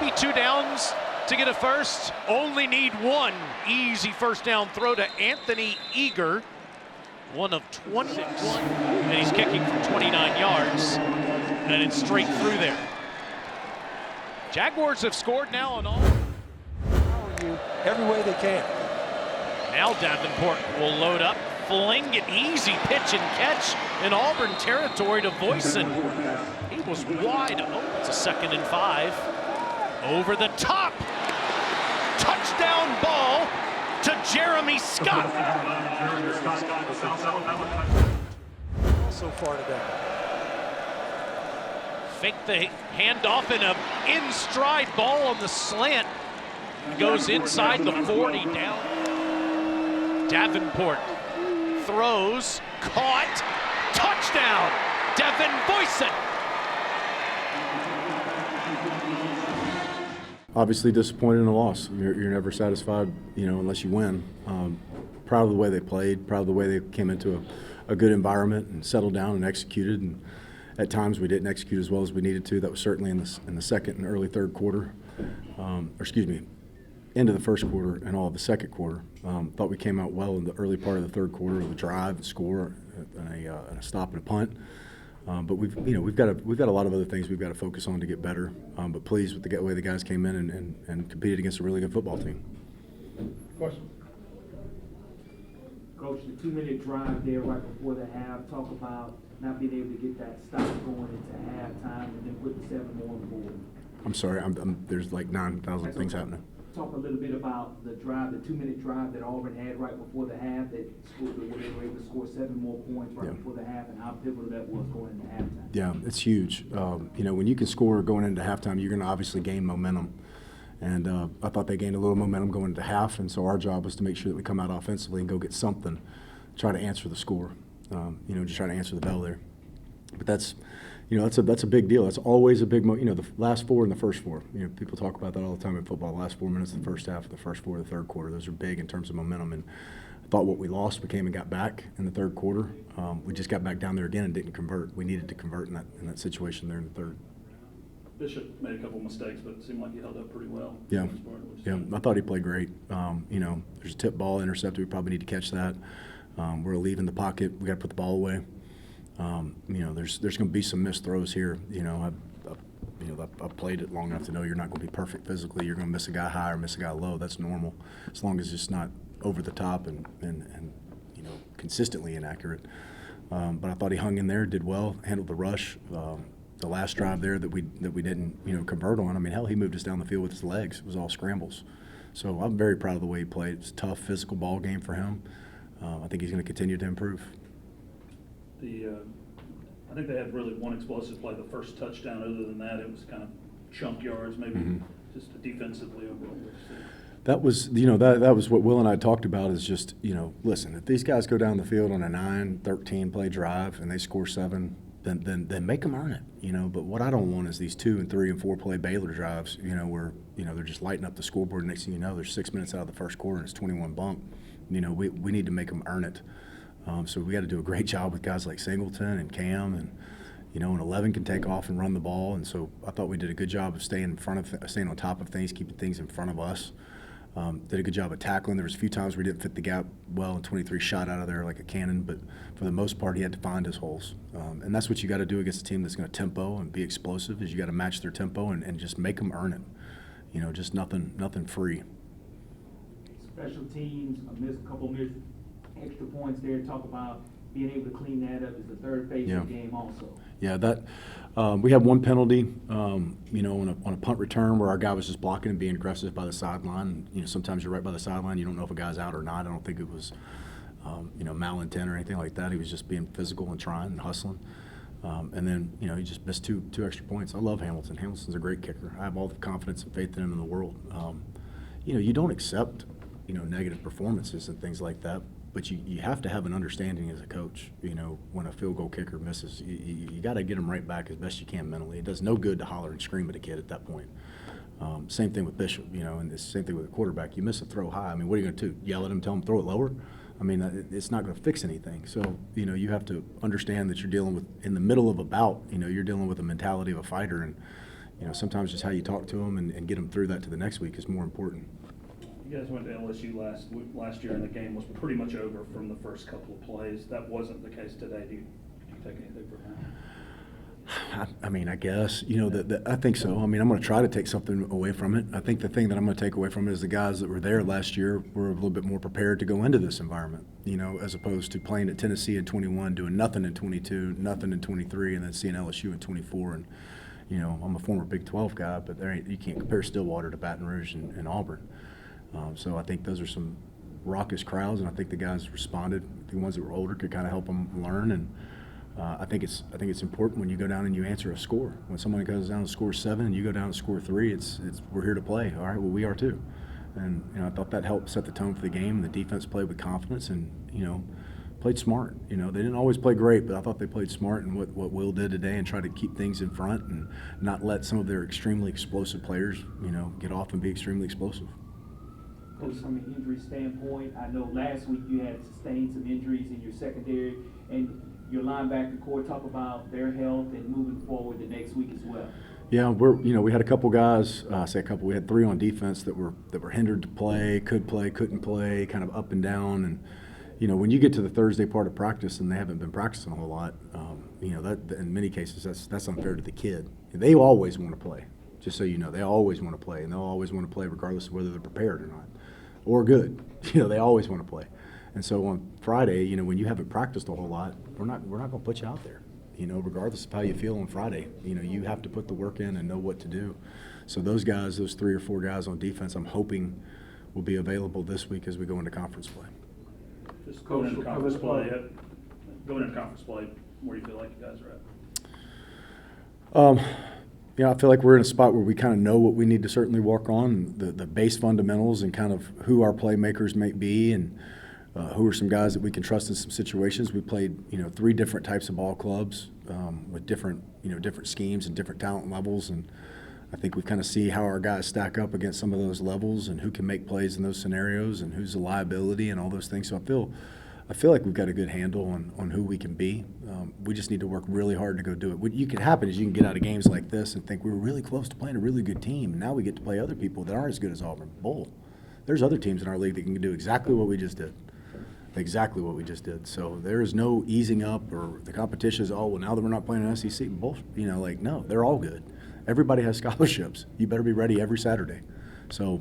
maybe 2 downs to get a first. Only need 1 easy first down throw to Anthony Eager. 1 of 26. And he's kicking from 29 yards. And it's straight through there. Jaguars have scored now on all. Every way they can. Now Davenport will load up, fling it, easy pitch and catch in Auburn territory to Voisin. He was wide open. It's a 2nd and 5. Over the top. Touchdown ball to Jeremy Scott. So far today. Fake the handoff and a in-stride ball on the slant. Goes inside the 40 down. Davenport throws, caught, touchdown, Devin Voisin. Obviously disappointed in the loss. You're never satisfied, unless you win. Proud of the way they played, proud of the way they came into a good environment and settled down and executed. And at times we didn't execute as well as we needed to. That was certainly in the second and early third quarter. Into the first quarter and all of the second quarter. Thought we came out well in the early part of the third quarter with a drive, a score, and a stop and a punt. But we've got a lot of other things we've got to focus on to get better. But pleased with the way the guys came in and competed against a really good football team. Question. Coach, the 2-minute drive there right before the half. Talk about not being able to get that stop going into halftime and then putting 7 more on the board. I'm sorry. There's like 9,000 things happening. Talk a little bit about the drive, the 2-minute drive that Auburn had right before the half that where they were able to score 7 more points right before the half, and how pivotal that was going into halftime. Yeah, it's huge. When you can score going into halftime, you're going to obviously gain momentum. And I thought they gained a little momentum going into half, and so our job was to make sure that we come out offensively and go get something, try to answer the score, just try to answer the bell there. But that's a big deal. That's always a big the last 4 and the first 4. People talk about that all the time in football. The last 4 minutes of the first half, the first 4 of the third quarter. Those are big in terms of momentum. And I thought what we lost, we came and got back in the third quarter. We just got back down there again and didn't convert. We needed to convert in that situation there in the third. Bishop made a couple mistakes, but it seemed like he held up pretty well. Yeah, I thought he played great. There's a tip ball intercepted. We probably need to catch that. We're leaving the pocket. We got to put the ball away. There's going to be some missed throws here. I've played it long enough to know you're not going to be perfect physically. You're going to miss a guy high or miss a guy low. That's normal, as long as it's not over the top and consistently inaccurate. But I thought he hung in there, did well, handled the rush. The last drive there that we didn't convert on. I mean, hell, he moved us down the field with his legs. It was all scrambles. So I'm very proud of the way he played. It was a tough, physical ball game for him. I think he's going to continue to improve. I think they had really one explosive play, the first touchdown. Other than that, it was kind of chunk yards, maybe just defensively overall. That was, that was what Will and I talked about is just, listen, if these guys go down the field on a 9-13 play drive and they score 7, then make them earn it, But what I don't want is these 2 and 3 and 4 play Baylor drives, where, they're just lighting up the scoreboard. Next thing you know, there's 6 minutes out of the first quarter and it's 21 bump. We need to make them earn it. So we got to do a great job with guys like Singleton and Cam, and and 11 can take off and run the ball. And so I thought we did a good job of staying on top of things, keeping things in front of us. Did a good job of tackling. There was a few times we didn't fit the gap well, and 23 shot out of there like a cannon. But for the most part, he had to find his holes. And that's what you got to do against a team that's going to tempo and be explosive. Is you got to match their tempo and just make them earn it. Just nothing free. Special teams, a couple missed extra points there. Talk about being able to clean that up as the third phase of the game also. Yeah, that we had one penalty, on a punt return where our guy was just blocking and being aggressive by the sideline. Sometimes you're right by the sideline, you don't know if a guy's out or not. I don't think it was, malintent or anything like that. He was just being physical and trying and hustling. And then, he just missed two extra points. I love Hamilton. Hamilton's a great kicker. I have all the confidence and faith in him in the world. You don't accept, negative performances and things like that. But you have to have an understanding as a coach, when a field goal kicker misses. You got to get them right back as best you can mentally. It does no good to holler and scream at a kid at that point. Same thing with Bishop, and the same thing with the quarterback. You miss a throw high. I mean, what are you going to do? Yell at him, tell him throw it lower? I mean, it's not going to fix anything. So, you have to understand that you're dealing with, in the middle of a bout, you're dealing with the mentality of a fighter. And, sometimes just how you talk to them and get them through that to the next week is more important. You guys went to LSU last year, and the game was pretty much over from the first couple of plays. That wasn't the case today. Do you take anything from that? I guess, I think so. I'm going to try to take something away from it. I think the thing that I'm going to take away from it is the guys that were there last year were a little bit more prepared to go into this environment, as opposed to playing at Tennessee in 21, doing nothing in 22, nothing in 23, and then seeing LSU in 24. And, I'm a former Big 12 guy, but you can't compare Stillwater to Baton Rouge and Auburn. So I think those are some raucous crowds, and I think the guys responded. The ones that were older could kind of help them learn, and I think it's important when you go down and you answer a score. When someone goes down and scores 7 and you go down and score 3, it's we're here to play. All right, well, we are too. And I thought that helped set the tone for the game. The defense played with confidence and played smart. They didn't always play great, but I thought they played smart. And what Will did today and try to keep things in front and not let some of their extremely explosive players get off and be extremely explosive. Coach, from an injury standpoint, I know last week you had sustained some injuries in your secondary, and your linebacker core. Talk about their health and moving forward the next week as well. Yeah, we had a couple guys. I say a couple. We had 3 on defense that were hindered to play, could play, couldn't play, kind of up and down. And when you get to the Thursday part of practice and they haven't been practicing a whole lot, that in many cases that's unfair to the kid. They always want to play. Just so you know, they always want to play, and they'll always want to play regardless of whether they're prepared or not, or good. They always want to play. And so on Friday, when you haven't practiced a whole lot, we're not going to put you out there. Regardless of how you feel on Friday, you have to put the work in and know what to do. So those guys, those 3 or 4 guys on defense, I'm hoping will be available this week as we go into conference play. Just going into conference play, where do you feel like you guys are at? I feel like we're in a spot where we kind of know what we need to certainly work on, the base fundamentals and kind of who our playmakers may be and who are some guys that we can trust in some situations. We played, 3 different types of ball clubs with different schemes and different talent levels, and I think we kind of see how our guys stack up against some of those levels and who can make plays in those scenarios and who's a liability and all those things. So I feel like we've got a good handle on who we can be. We just need to work really hard to go do it. What you can happen is you can get out of games like this and think we were really close to playing a really good team, and now we get to play other people that aren't as good as Auburn. Bull. There's other teams in our league that can do exactly what we just did. Exactly what we just did. So there is no easing up or the competition is, now that we're not playing an SEC. Bull. No, they're all good. Everybody has scholarships. You better be ready every Saturday. So,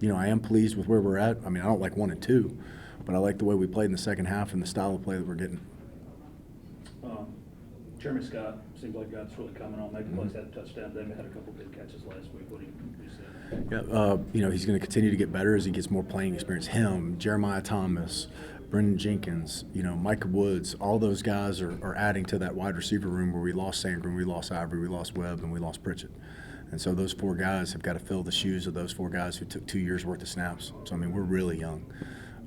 I am pleased with where we're at. I don't like 1 and 2. But I like the way we played in the second half and the style of play that we're getting. Jeremy Scott seems like a guy that's really coming on, making plays, had a touchdown. They had a couple big catches last week. What do you say? Yeah, he's going to continue to get better as he gets more playing experience. Him, Jeremiah Thomas, Brendan Jenkins, Micah Woods, all those guys are adding to that wide receiver room where we lost Sandgren, we lost Ivory, we lost Webb, and we lost Pritchett. And so those 4 guys have got to fill the shoes of those 4 guys who took 2 years worth of snaps. So, we're really young.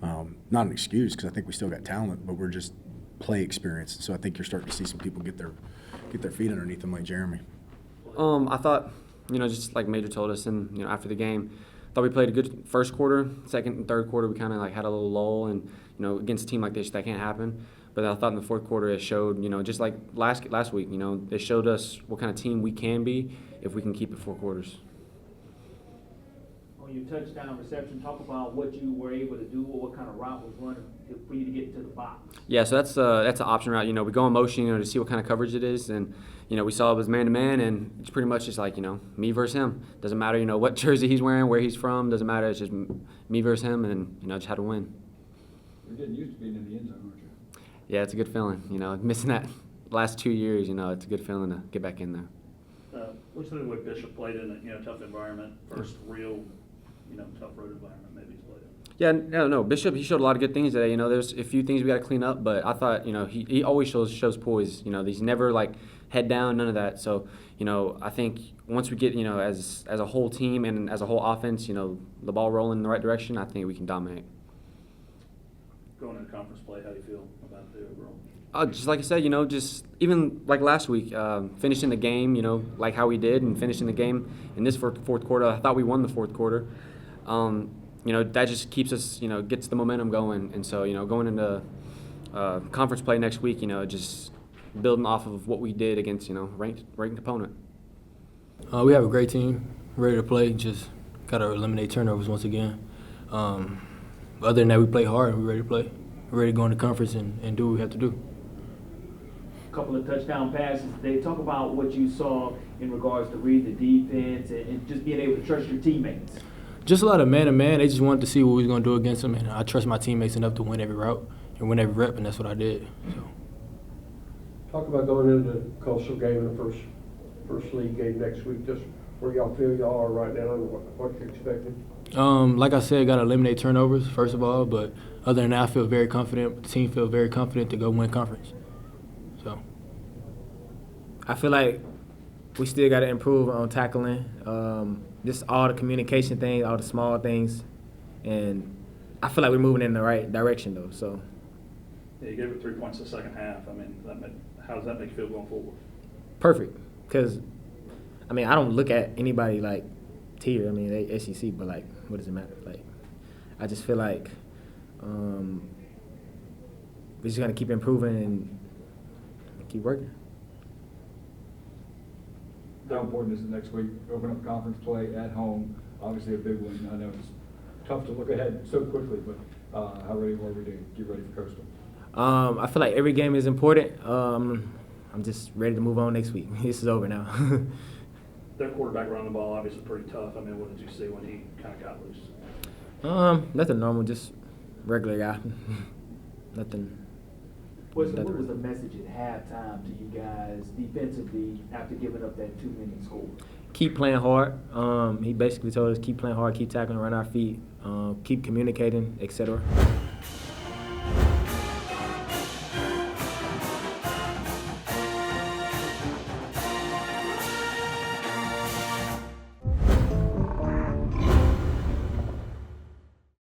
Not an excuse because I think we still got talent, but we're just play experience. So I think you're starting to see some people get their feet underneath them like Jeremy. I thought, just like Major told us, and after the game, thought we played a good first quarter. Second and third quarter, we kind of had a little lull, and against a team like this, that can't happen. But I thought in the fourth quarter it showed, just like last week, it showed us what kind of team we can be if we can keep it 4 quarters. On your touchdown reception, talk about what you were able to do or what kind of route was running for you to get into the box. Yeah, so that's an option route. We go in motion, to see what kind of coverage it is, and we saw it was man-to-man, and it's pretty much just like me versus him. Doesn't matter what jersey he's wearing, where he's from. Doesn't matter. It's just me versus him, and just how to win. You're getting used to being in the end zone, aren't you? Yeah, it's a good feeling. Missing that last 2 years, it's a good feeling to get back in there. What's the way Bishop played in a tough environment? First real, tough road environment maybe he's played in. Yeah, no, Bishop, he showed a lot of good things today. There's a few things we got to clean up, but I thought, he always shows poise. He's never head down, none of that. So, I think once we get, as a whole team and as a whole offense, the ball rolling in the right direction, I think we can dominate. Going into conference play, how do you feel about the overall? Just like I said, just even like last week, finishing the game, like how we did, and finishing the game in this fourth quarter. I thought we won the fourth quarter. That just keeps us, gets the momentum going. And so, going into conference play next week, just building off of what we did against, ranked opponent. We have a great team, ready to play. Just got to eliminate turnovers once again. Other than that, we play hard and we're ready to play. We're ready to go into conference and do what we have to do. Couple of touchdown passes. They talk about what you saw in regards to read the defense and just being able to trust your teammates. Just a lot of man-to-man. They just wanted to see what we was going to do against them, and I trust my teammates enough to win every route and win every rep, and that's what I did. So. Talk about going into the Coastal game in the first league game next week. Just where y'all feel y'all are right now and what you're expecting. Like I said, got to eliminate turnovers first of all, but other than that, I feel very confident. The team feels very confident to go win conference. So. I feel like we still got to improve on tackling. Just all the communication things, all the small things, and I feel like we're moving in the right direction though. So. Yeah, you gave it 3 points the second half. I mean, how does that make you feel going forward? Perfect, because I mean I don't look at anybody like tier. I mean they SEC, but like what does it matter? Like I just feel like we're just gonna keep improving and keep working. How important is it next week? Open up conference play at home. Obviously a big win. I know it's tough to look ahead so quickly, but how ready are we to get ready for Coastal? I feel like every game is important. I'm just ready to move on next week. This is over now. Their quarterback running the ball obviously pretty tough. I mean, what did you see when he kind of got loose? Nothing normal, just regular guy. Nothing. What was the message at halftime to you guys defensively after giving up that 2-minute score? Keep playing hard. He basically told us keep playing hard, keep tackling around our feet, keep communicating, etc.